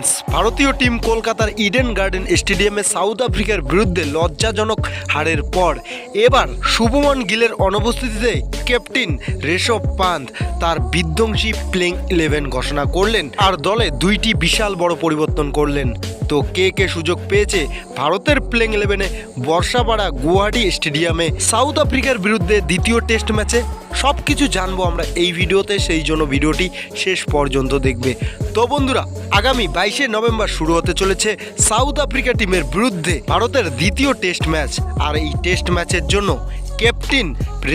Friends, ভারতীয় team কলকাতার Eden garden স্টেডিয়ামে সাউথ আফ্রিকার বিরুদ্ধে লজ্জাজনক হারের পর এবার শুভমন গিলের অনুপস্থিতিতে ক্যাপ্টেন ঋষভ পান্থ তার বিধ্বংসী প্লেইং 11 ঘোষণা করলেন আর দলে দুইটি বিশাল বড় পরিবর্তন করলেন। তো কে কে সুযোগ পেয়েছে ভারতের প্লেইং 11-এ বর্ষাপাড়া গুয়াহাটি স্টেডিয়ামে সাউথ আফ্রিকার বিরুদ্ধে দ্বিতীয় টেস্ট ম্যাচে সব কিছু জানবো আমরা এই ভিডিওতে, সেই জন্য ভিডিওটি শেষ পর্যন্ত দেখবে। তো বন্ধুরা, আগামী 22শে নভেম্বর শুরু হতে চলেছে সাউথ আফ্রিকা টিমের বিরুদ্ধে ভারতের দ্বিতীয় টেস্ট ম্যাচ। আর এই টেস্ট ম্যাচের জন্য ক্যাপ্টেন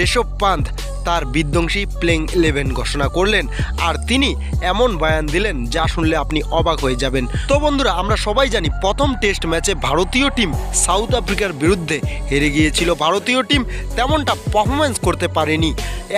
ঋষভ পান্থ তার বিধ্বংসী প্লেইং 11 ঘোষণা করলেন আর তিনি এমন বয়ান দিলেন যা শুনলে আপনি অবাক হয়ে যাবেন। তো বন্ধুরা, আমরা সবাই জানি প্রথম টেস্ট ম্যাচে ভারতীয় টিম সাউথ আফ্রিকার বিরুদ্ধে হেরে গিয়েছিল। ভারতীয় টিম তেমনটা পারফরমেন্স করতে পারেনি।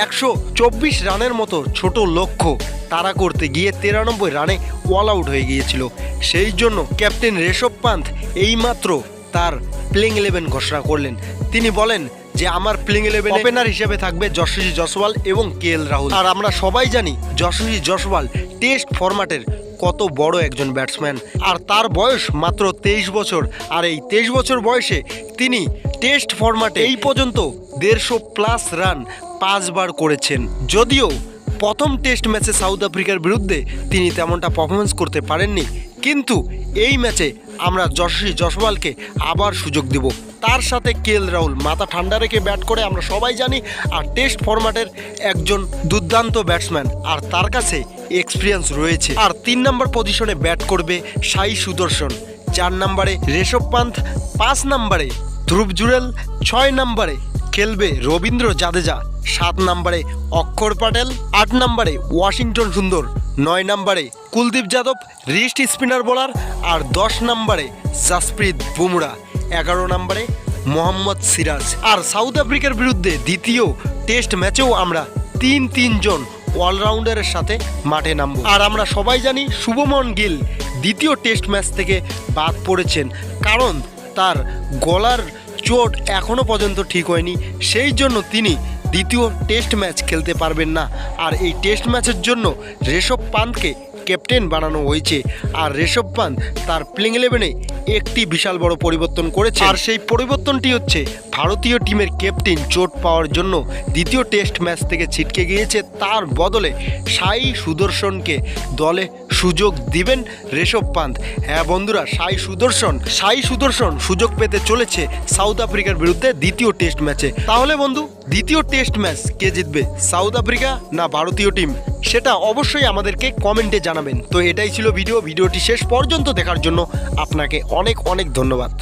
124 রানের মতো ছোট লক্ষ্য তাড়া করতে গিয়ে 93 রানে অল আউট হয়ে গিয়েছিল। সেই জন্য ক্যাপ্টেন ঋষভ পান্থ এইমাত্র তার প্লেইং 11 ঘোষণা করলেন। তিনি বলেন যে আমার প্লেইং 11 ওপেনার হিসেবে থাকবে যশস্বী জয়সওয়াল এবং KL রাহুল। আর আমরা সবাই জানি যশস্বী জয়সওয়াল টেস্ট ফরম্যাটের কত বড় একজন ব্যাটসম্যান, আর তার বয়স মাত্র 23 বছর। আর এই 23 বছর বয়সে তিনি টেস্ট ফরম্যাটে এই পর্যন্ত 150+ রান 5 বার করেছেন। যদিও প্রথম টেস্ট ম্যাচে সাউথ আফ্রিকার বিরুদ্ধে তিনি তেমনটা পারফরমেন্স করতে পারেননি, কিন্তু এই ম্যাচে আমরা যশস্বী জয়সওয়ালকে আবার সুযোগ দেব। তার সাথে KL রাহুল মাথা ঠান্ডা রেখে ব্যাট করে আমরা সবাই জানি, আর টেস্ট ফরম্যাটের একজন দুর্দান্ত ব্যাটসম্যান আর তার কাছে এক্সপিরিয়েন্স রয়েছে। আর 3 নম্বর পজিশনে ব্যাট করবে সাই সুদর্শন, 4 নম্বরে ঋষভ পান্থ, 5 নম্বরে ধ্রুব জুরেল, 6 নম্বরে খেলবে রবীন্দ্র জাদেজা, 7 নম্বরে অক্ষর প্যাটেল, 8 নম্বরে ওয়াশিংটন সুন্দর, 9 নম্বরে Kuldeep Yadav wrist spinner bowler, আর 10 নম্বরে জাসপ্রীত বুমরা, 11 নম্বরে মোহাম্মদ সিরাজ। আর সাউথ আফ্রিকার বিরুদ্ধে দ্বিতীয় টেস্ট ম্যাচেও আমরা 3 জন অলরাউন্ডারের সাথে মাঠে নামবো। আর আমরা সবাই জানি শুভমন গিল দ্বিতীয় টেস্ট ম্যাচ থেকে বাদ পড়েছেন, কারণ তার গলার চোট এখনও পর্যন্ত ঠিক হয়নি। সেই জন্য তিনি দ্বিতীয় টেস্ট ম্যাচ খেলতে পারবেন না। আর এই টেস্ট ম্যাচের জন্য ঋষভ পান্থকে ক্যাপ্টেন বানানো হয়েছে। আর ঋষভ পান্থ তার প্লেইং 11-এ একটি বিশাল বড় পরিবর্তন করেছে, আর সেই পরিবর্তনটি হচ্ছে ভারতীয় টিমের ক্যাপ্টেন চোট পাওয়ার জন্য দ্বিতীয় টেস্ট ম্যাচ থেকে ছিটকে গিয়েছে। তার বদলে সাই সুদর্শনকে দলে সুযোগ দিবেন ঋষভ পান্থ। হ্যাঁ বন্ধুরা, সাই সুদর্শন সুযোগ পেতে চলেছে সাউথ আফ্রিকার বিরুদ্ধে দ্বিতীয় টেস্ট ম্যাচে। তাহলে বন্ধু, দ্বিতীয় টেস্ট ম্যাচ কে জিতবে, সাউথ আফ্রিকা না ভারতীয় টিম, সেটা অবশ্যই আমাদেরকে কমেন্টে জানাবেন। তো এটাই ছিল ভিডিওটি শেষ পর্যন্ত দেখার জন্য আপনাকে অনেক ধন্যবাদ।